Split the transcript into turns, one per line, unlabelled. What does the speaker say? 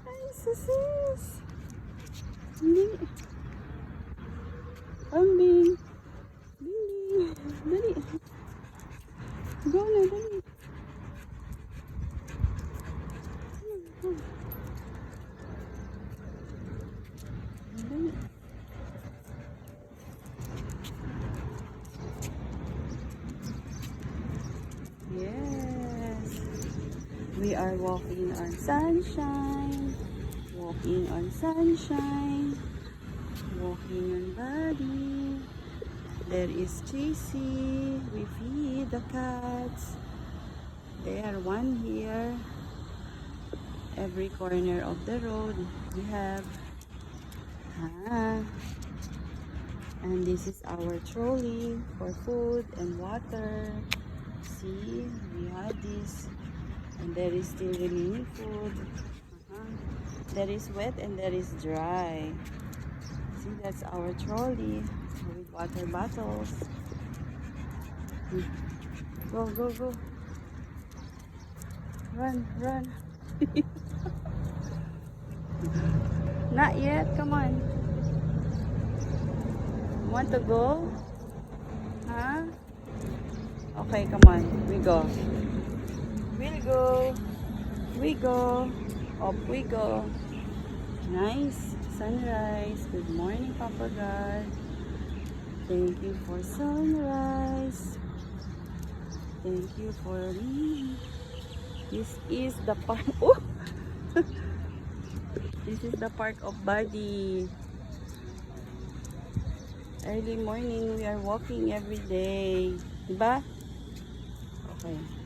Ay, sus. Hindi. Ambing. Bing. Dali. Go na, dali. Dali. Yes. We are walking on sunshine. Walking on sunshine. Walking on body. There is Chasey. We feed the cats. There, one here. Every corner of the road we have. And this is our trolley for food and water. See, we have this. And there is still remaining food. There is wet and there is dry. See, that's our trolley with water bottles. Go, go, go. Run, run. Not yet, come on. Want to go? Huh? Okay, come on. We go. We'll go. We go. Up we go. Nice sunrise. Good morning, Papa God. Thank you for sunrise. Thank you for me. This is the park. Oh! This is the park of Buddy. Early morning, we are walking every day. Diba? Okay.